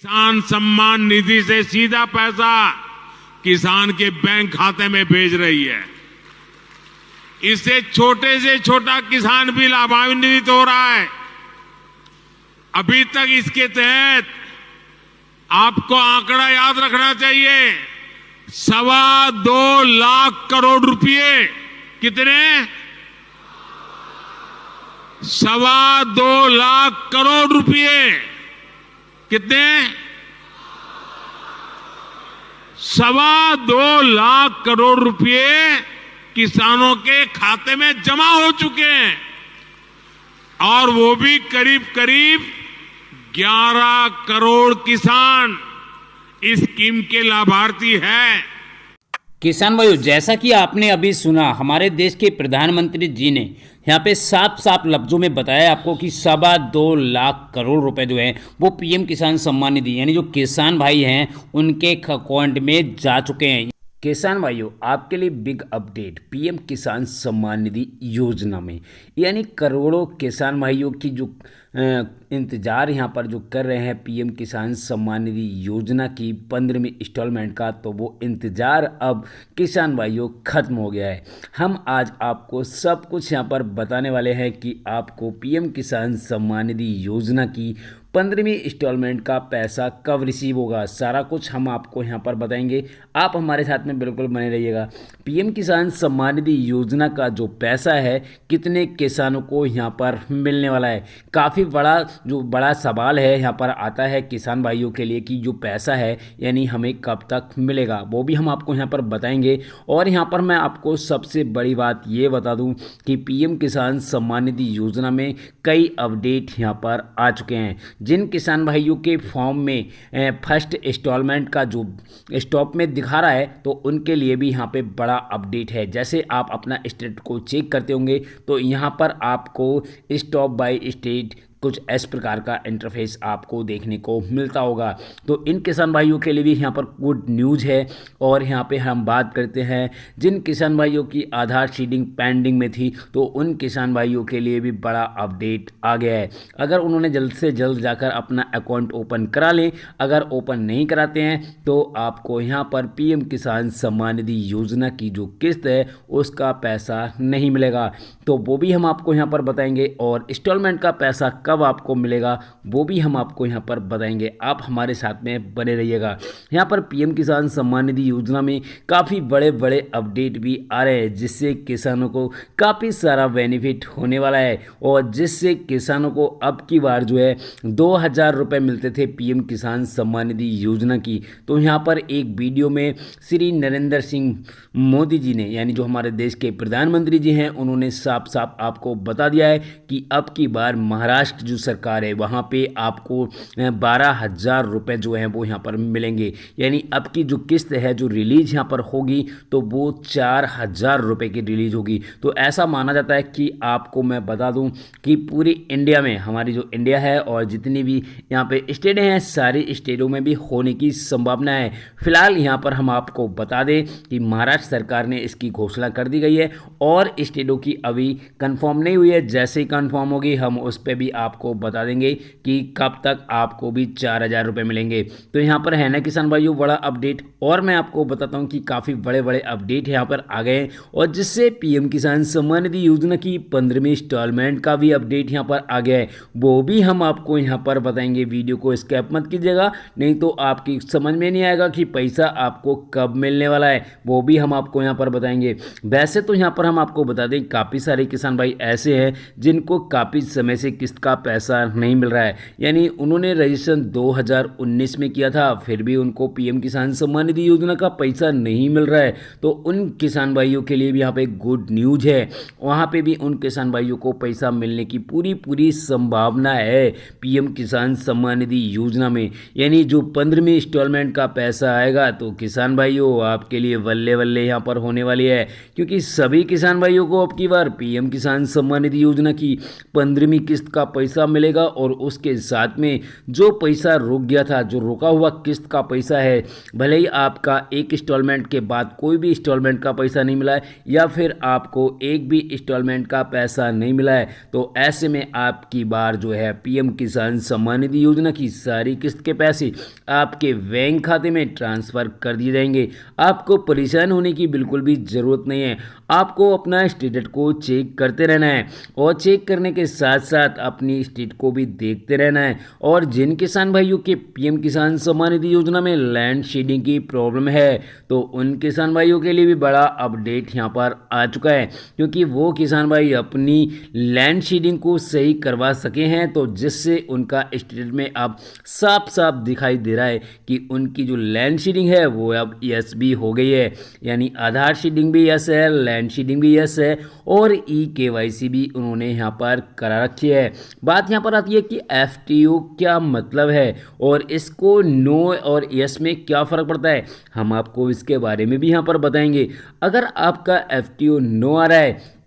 किसान सम्मान निधि से सीधा पैसा किसान के बैंक खाते में भेज रही है। इससे छोटे से छोटा किसान भी लाभान्वित हो रहा है। अभी तक इसके तहत आपको आंकड़ा याद रखना चाहिए, 2.25 लाख करोड़ रुपए। कितने? 2.25 लाख करोड़ रुपए। कितने? 2.25 लाख करोड़ रुपए किसानों के खाते में जमा हो चुके हैं, और वो भी करीब करीब 11 करोड़ किसान इस स्कीम के लाभार्थी हैं। किसान भाइयों, जैसा कि आपने अभी सुना, हमारे देश के प्रधानमंत्री जी ने यहाँ पे साफ साफ लफ्जों में बताया आपको कि 2.25 लाख करोड़ रुपए जो हैं वो पीएम किसान सम्मान निधि यानी जो किसान भाई हैं उनके अकाउंट में जा चुके हैं। किसान भाइयों, आपके लिए बिग अपडेट पीएम किसान सम्मान निधि योजना में, यानी करोड़ों किसान भाइयों की जो इंतज़ार यहाँ पर जो कर रहे हैं पीएम किसान सम्मान निधि योजना की 15वीं इंस्टॉलमेंट का, तो वो इंतज़ार अब किसान भाइयों ख़त्म हो गया है। हम आज आपको सब कुछ यहाँ पर बताने वाले हैं कि आपको पीएम किसान सम्मान निधि योजना की 15वीं इंस्टॉलमेंट का पैसा कब रिसीव होगा, सारा कुछ हम आपको यहाँ पर बताएंगे। आप हमारे साथ में बिल्कुल बने रहिएगा। पीएम किसान सम्मान निधि योजना का जो पैसा है कितने किसानों को यहाँ पर मिलने वाला है, काफ़ी बड़ा सवाल है यहाँ पर आता है किसान भाइयों के लिए कि जो पैसा है यानी हमें कब तक मिलेगा, वो भी हम आपको यहाँ पर बताएंगे। और यहाँ पर मैं आपको सबसे बड़ी बात ये बता दूँ कि पीएम किसान सम्मान निधि योजना में कई अपडेट यहाँ पर आ चुके हैं। जिन किसान भाइयों के फॉर्म में फर्स्ट इंस्टॉलमेंट का जो स्टॉप में दिखा रहा है, तो उनके लिए भी यहाँ पे बड़ा अपडेट है। जैसे आप अपना स्टेट को चेक करते होंगे तो यहाँ पर आपको स्टॉप बाय स्टेट कुछ इस प्रकार का इंटरफेस आपको देखने को मिलता होगा। तो इन किसान भाइयों के लिए भी यहाँ पर गुड न्यूज़ है। और यहाँ पे हम बात करते हैं जिन किसान भाइयों की आधार सीडिंग पेंडिंग में थी, तो उन किसान भाइयों के लिए भी बड़ा अपडेट आ गया है। अगर उन्होंने जल्द से जल्द जाकर अपना अकाउंट ओपन करा लें, अगर ओपन नहीं कराते हैं तो आपको यहाँ पर पीएम किसान सम्मान निधि योजना की जो किस्त है उसका पैसा नहीं मिलेगा। तो वो भी हम आपको यहाँ पर बताएंगे, और इंस्टॉलमेंट का पैसा कब आपको मिलेगा वो भी हम आपको यहाँ पर बताएंगे। आप हमारे साथ में बने रहिएगा। यहाँ पर पीएम किसान सम्मान निधि योजना में काफ़ी बड़े बड़े अपडेट भी आ रहे हैं, जिससे किसानों को काफ़ी सारा बेनिफिट होने वाला है, और जिससे किसानों को अब की बार जो है 2,000 रुपये मिलते थे पीएम किसान सम्मान निधि योजना की। तो यहाँ पर एक वीडियो में श्री नरेंद्र सिंह मोदी जी ने, यानी जो हमारे देश के प्रधानमंत्री जी हैं, उन्होंने साफ साफ आपको बता दिया है कि अब की बार महाराष्ट्र जो सरकार है वहाँ पे आपको 12,000 रुपये जो हैं वो यहाँ पर मिलेंगे। यानी अब की जो किस्त है जो रिलीज यहाँ पर होगी तो वो 4,000 रुपये की रिलीज होगी। तो ऐसा माना जाता है कि आपको मैं बता दूं कि पूरी इंडिया में, हमारी जो इंडिया है और जितनी भी यहाँ पे स्टेट हैं, सारी स्टेटों में भी होने की संभावना है। फिलहाल यहाँ पर हम आपको बता दें कि महाराष्ट्र सरकार ने इसकी घोषणा कर दी गई है, और स्टेटों की अभी कंफर्म नहीं हुई है। जैसे ही कंफर्म होगी हम उस पर भी आपको बता देंगे कि कब तक आपको भी 4,000 रुपये मिलेंगे। तो यहाँ पर है ना किसान भाइयों बड़ा अपडेट। और मैं आपको बताता हूँ कि काफ़ी बड़े बड़े अपडेट यहाँ पर आ गए हैं, और जिससे पीएम किसान सम्मान निधि योजना की 15वीं इंस्टॉलमेंट का भी अपडेट यहाँ पर आ गया है, वो भी हम आपको यहाँ पर बताएंगे। वीडियो को स्किप मत कीजिएगा, नहीं तो आपकी समझ में नहीं आएगा कि पैसा आपको कब मिलने वाला है, वो भी हम आपको यहाँ पर बताएंगे। वैसे तो यहाँ पर हम आपको बता दें काफ़ी सारे किसान भाई ऐसे हैं जिनको काफ़ी समय से किस्त का पैसा नहीं मिल रहा है, यानी उन्होंने रजिस्ट्रेशन 2019 में किया था, फिर भी उनको पीएम किसान सम्मान निधि योजना का पैसा नहीं मिल रहा है। तो उन किसान भाइयों के लिए भी यहाँ पे गुड न्यूज़ है, वहाँ पे भी उन किसान भाइयों को पैसा मिलने की पूरी संभावना है पीएम किसान सम्मान निधि योजना में। यानी जो 15वीं इंस्टॉलमेंट का पैसा आएगा तो किसान भाइयों आपके लिए बल्ले बल्ले यहाँ पर होने वाली है, क्योंकि सभी किसान भाइयों को अब की बार पीएम किसान सम्मान निधि योजना की 15वीं किस्त का पैसा मिलेगा और उसके साथ में जो पैसा रुक गया था, जो रुका हुआ किस्त का पैसा है, भले ही आपका एक इंस्टॉलमेंट के बाद कोई भी इंस्टॉलमेंट का पैसा नहीं मिला है या फिर आपको एक भी इंस्टॉलमेंट का पैसा नहीं मिला है, तो ऐसे में आपकी बार जो है पीएम किसान सम्मान निधि योजना की सारी किस्त के पैसे आपके बैंक खाते में ट्रांसफ़र कर दिए जाएंगे। आपको परेशान होने की बिल्कुल भी ज़रूरत नहीं है। आपको अपना स्टेटस को चेक करते रहना है और चेक करने के साथ साथ अपनी स्टेट को भी देखते रहना है। और जिन किसान भाइयों के पीएम किसान सम्मान निधि योजना में लैंड शेडिंग की प्रॉब्लम है, तो उन किसान भाइयों के लिए भी बड़ा अपडेट यहाँ पर आ चुका है, क्योंकि वो किसान भाई अपनी लैंड शेडिंग को सही करवा सके हैं, तो जिससे उनका स्टेटस में अब साफ साफ दिखाई दे रहा है कि उनकी जो लैंड शेडिंग है वो अब यस भी हो गई है। यानी आधार शेडिंग भी यस है, लैंड शेडिंग भी यस है और KYC भी उन्होंने यहाँ पर करा रखी है। बात यहाँ पर आती है कि FTO क्या मतलब है और इसको नो और यस में क्या फ़र्क पड़ता है, हम आपको इसके बारे में भी यहाँ पर बताएंगे। अगर आपका FTO नो आ रहा है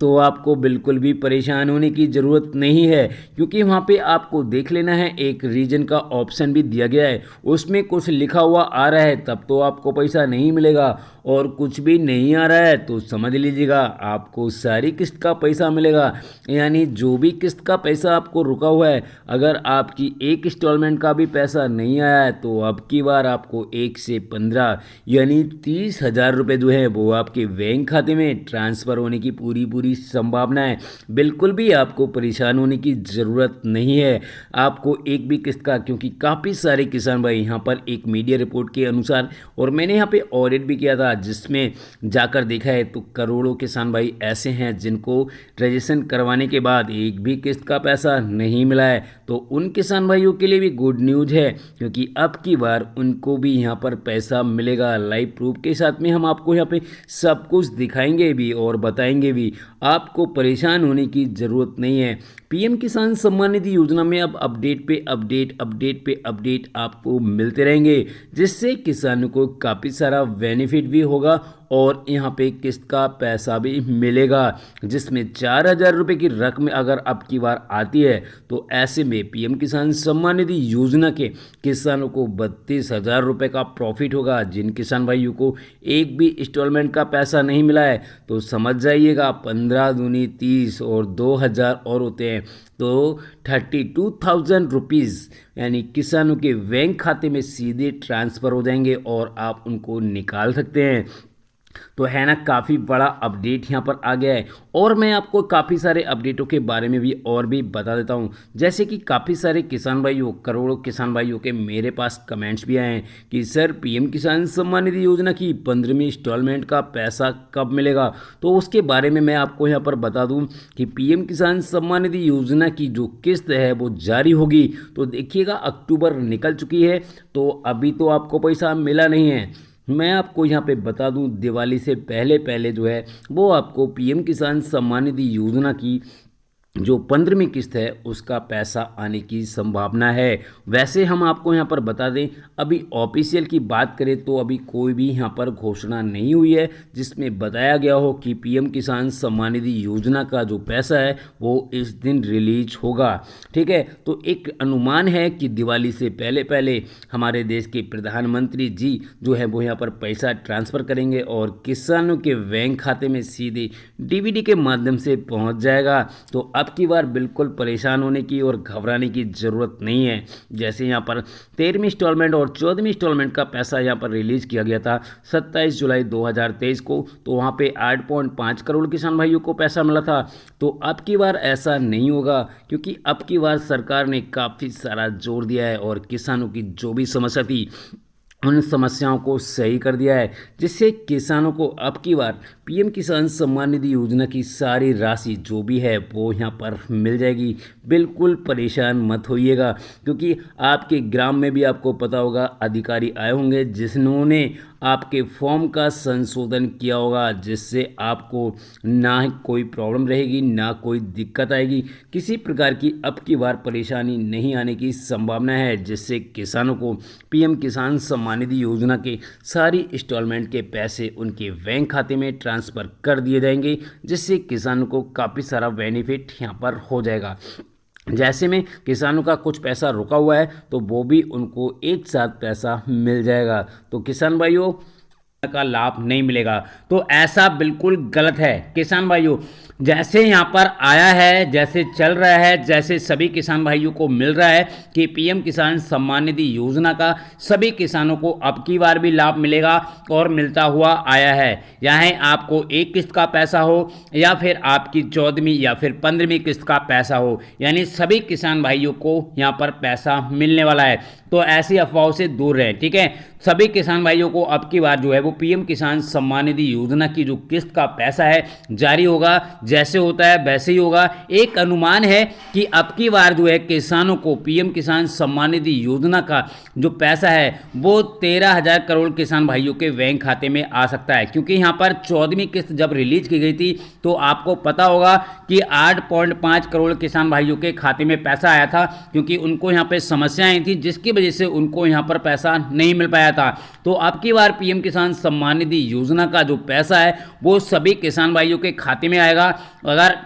तो आपको बिल्कुल भी परेशान होने की ज़रूरत नहीं है, क्योंकि वहाँ पे आपको देख लेना है, एक रीजन का ऑप्शन भी दिया गया है, उसमें कुछ लिखा हुआ आ रहा है तब तो आपको पैसा नहीं मिलेगा, और कुछ भी नहीं आ रहा है तो समझ लीजिएगा आपको सारी किस्त का पैसा मिलेगा। यानी जो भी किस्त का पैसा आपको रुका हुआ है, अगर आपकी एक इंस्टॉलमेंट का भी पैसा नहीं आया है तो अब की बार आपको 1 से 15 यानी 30,000 रुपये जो है वो आपके बैंक खाते में ट्रांसफ़र होने की पूरी संभावना है। बिल्कुल भी आपको परेशान होने की ज़रूरत नहीं है आपको एक भी किस्त का, क्योंकि काफ़ी सारे किसान भाई यहाँ पर एक मीडिया रिपोर्ट के अनुसार, और मैंने यहाँ पे ऑडिट भी किया था जिसमें जाकर देखा है, तो करोड़ों किसान भाई ऐसे हैं जिनको रजिस्ट्रेशन करवाने के बाद एक भी किस्त का पैसा नहीं मिला है। तो उन किसान भाइयों के लिए भी गुड न्यूज़ है, क्योंकि अब की बार उनको भी यहाँ पर पैसा मिलेगा। लाइव प्रूफ के साथ में हम आपको यहाँ पे सब कुछ दिखाएंगे भी और बताएंगे भी, आपको परेशान होने की ज़रूरत नहीं है। पीएम किसान सम्मान निधि योजना में अब अपडेट पे अपडेट आपको मिलते रहेंगे, जिससे किसानों को काफ़ी सारा बेनिफिट भी होगा और यहाँ पे किस्त का पैसा भी मिलेगा, जिसमें 4,000 रुपये की रकम अगर अब की बार आती है तो ऐसे में पीएम किसान सम्मान निधि योजना के किसानों को 32,000 रुपये का प्रॉफिट होगा। जिन किसान भाइयों को एक भी इंस्टॉलमेंट का पैसा नहीं मिला है तो समझ जाइएगा 15 दूनी 30 और 2,000 और होते हैं तो 32,000 रुपीज़ यानी किसानों के बैंक खाते में सीधे ट्रांसफ़र हो जाएंगे और आप उनको निकाल सकते हैं। तो है ना, काफ़ी बड़ा अपडेट यहाँ पर आ गया है। और मैं आपको काफ़ी सारे अपडेटों के बारे में भी और भी बता देता हूँ, जैसे कि काफ़ी सारे किसान भाइयों, करोड़ों किसान भाइयों के मेरे पास कमेंट्स भी आए हैं कि सर पीएम किसान सम्मान निधि योजना की 15वीं इंस्टॉलमेंट का पैसा कब मिलेगा। तो उसके बारे में मैं आपको यहाँ पर बता दूँ कि पीएम किसान सम्मान निधि योजना की जो किस्त है वो जारी होगी। तो देखिएगा अक्टूबर निकल चुकी है तो अभी तो आपको पैसा मिला नहीं है। मैं आपको यहाँ पे बता दूं, दिवाली से पहले जो है वो आपको पीएम किसान सम्मान निधि योजना की जो 15वीं किस्त है उसका पैसा आने की संभावना है। वैसे हम आपको यहाँ पर बता दें, अभी ऑफिशियल की बात करें तो अभी कोई भी यहाँ पर घोषणा नहीं हुई है जिसमें बताया गया हो कि पीएम किसान सम्मान निधि योजना का जो पैसा है वो इस दिन रिलीज होगा। ठीक है, तो एक अनुमान है कि दिवाली से पहले हमारे देश के प्रधानमंत्री जी जो है वो यहाँ पर पैसा ट्रांसफ़र करेंगे और किसानों के बैंक खाते में सीधे डीबीटी के माध्यम से पहुँच जाएगा। तो अब की बार बिल्कुल परेशान होने की और घबराने की ज़रूरत नहीं है। जैसे यहाँ पर 13वीं इंस्टॉलमेंट और 14वीं इंस्टॉलमेंट का पैसा यहाँ पर रिलीज़ किया गया था 27 जुलाई 2023 को, तो वहाँ पे 8.5 करोड़ किसान भाइयों को पैसा मिला था। तो अब की बार ऐसा नहीं होगा, क्योंकि अब की बार सरकार ने काफ़ी सारा जोर दिया है और किसानों की जो भी समस्या थी उन समस्याओं को सही कर दिया है, जिससे किसानों को अब की बार पीएम किसान सम्मान निधि योजना की सारी राशि जो भी है वो यहाँ पर मिल जाएगी। बिल्कुल परेशान मत होइएगा, क्योंकि आपके ग्राम में भी आपको पता होगा अधिकारी आए होंगे जिन्होंने आपके फॉर्म का संशोधन किया होगा, जिससे आपको ना कोई प्रॉब्लम रहेगी ना कोई दिक्कत आएगी। किसी प्रकार की अब की बार परेशानी नहीं आने की संभावना है, जिससे किसानों को पीएम किसान सम्मान निधि योजना के सारी इंस्टॉलमेंट के पैसे उनके बैंक खाते में ट्रांसफ़र कर दिए जाएंगे, जिससे किसानों को काफ़ी सारा बेनिफिट यहाँ पर हो जाएगा। जैसे में किसानों का कुछ पैसा रुका हुआ है तो वो भी उनको एक साथ पैसा मिल जाएगा। तो किसान भाइयों का लाभ नहीं मिलेगा, तो ऐसा बिल्कुल गलत है किसान भाइयों। जैसे यहाँ पर आया है, जैसे चल रहा है, जैसे सभी किसान भाइयों को मिल रहा है कि पीएम किसान सम्मान निधि योजना का सभी किसानों को अब की बार भी लाभ मिलेगा और मिलता हुआ आया है। चाहे आपको एक किस्त का पैसा हो या फिर आपकी 14वीं या फिर 15वीं किस्त का पैसा हो, यानी सभी किसान भाइयों को यहाँ पर पैसा मिलने वाला है। तो ऐसी अफवाहों से दूर रहें, ठीक है। सभी किसान भाइयों को अब की बार जो है वो पीएम किसान सम्मान निधि योजना की जो किस्त का पैसा है जारी होगा, जैसे होता है वैसे ही होगा। एक अनुमान है कि अब की बार जो है किसानों को पीएम किसान सम्मान निधि योजना का जो पैसा है वो 13,000 करोड़ किसान भाइयों के बैंक खाते में आ सकता है, क्योंकि यहाँ पर 14वीं किस्त जब रिलीज की गई थी तो आपको पता होगा कि 8.5 करोड़ किसान भाइयों के खाते में पैसा आया था, क्योंकि उनको यहाँ पे समस्याएं थी जिसकी वजह से उनको यहाँ पर पैसा नहीं मिल पाया था। तो अब की बार पीएम किसान सम्मान निधि योजना का जो पैसा है वो सभी किसान भाइयों के खाते में आएगा, अगर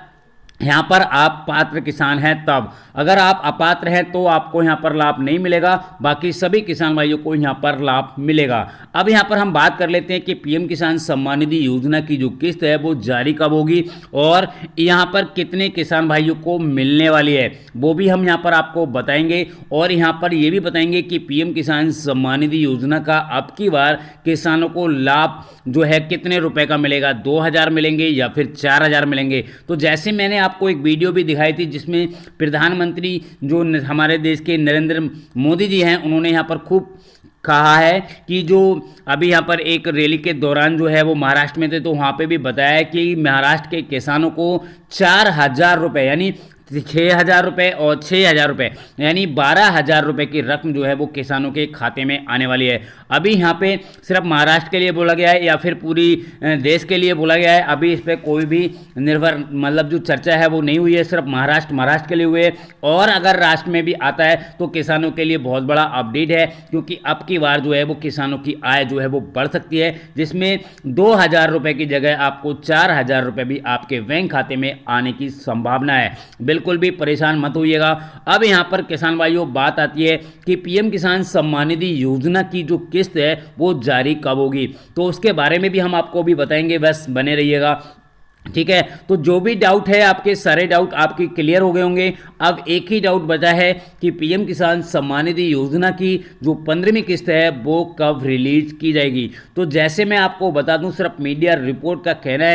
यहाँ पर आप पात्र किसान हैं तब। अगर आप अपात्र हैं तो आपको यहाँ पर लाभ नहीं मिलेगा, बाकी सभी किसान भाइयों को यहाँ पर लाभ मिलेगा। अब यहाँ पर हम बात कर लेते हैं कि पीएम किसान सम्मान निधि योजना की जो किस्त है वो जारी कब होगी और यहाँ पर कितने किसान भाइयों को मिलने वाली है, वो भी हम यहाँ पर आपको बताएंगे। और यहाँ पर ये भी बताएंगे कि पीएम किसान सम्मान निधि योजना का अब की बार किसानों को लाभ जो है कितने रुपए का मिलेगा, 2,000 मिलेंगे या फिर 4,000 मिलेंगे। तो जैसे मैंने आपको एक वीडियो भी दिखाई थी जिसमें प्रधानमंत्री जो हमारे देश के नरेंद्र मोदी जी हैं, उन्होंने यहाँ पर खूब कहा है कि जो अभी यहाँ पर एक रैली के दौरान जो है वो महाराष्ट्र में थे, तो वहाँ पे भी बताया कि महाराष्ट्र के किसानों को 4,000 रुपये यानी 6,000 रुपये और 6,000 रुपये यानी 12,000 रुपये की रकम जो है वो किसानों के खाते में आने वाली है। अभी यहाँ पे सिर्फ महाराष्ट्र के लिए बोला गया है या फिर पूरी देश के लिए बोला गया है, अभी इस पर कोई भी निर्भर मतलब जो चर्चा है वो नहीं हुई है, सिर्फ महाराष्ट्र के लिए हुए। और अगर राष्ट्र में भी आता है तो किसानों के लिए बहुत बड़ा अपडेट है, क्योंकि अब की बार जो है वो किसानों की आय जो है वो बढ़ सकती है, जिसमें 2,000 रुपये की जगह आपको 4,000 रुपये भी आपके बैंक खाते में आने की संभावना है। बिल्कुल भी परेशान मत होइएगा। अब यहाँ पर किसान भाइयों बात आती है कि पीएम किसान सम्मान निधि योजना की जो किस्त है वो जारी कब होगी, तो उसके बारे में भी हम आपको भी बताएंगे, बस बने रहिएगा, ठीक है। तो जो भी डाउट है आपके सारे डाउट आपके क्लियर हो गए होंगे। अब एक ही डाउट बचा है कि पीएम किसान सम्मान निधि योजना की जो 15वीं किस्त है वो कब रिलीज की जाएगी। तो जैसे मैं आपको बता दूं, सिर्फ मीडिया रिपोर्ट का कहना है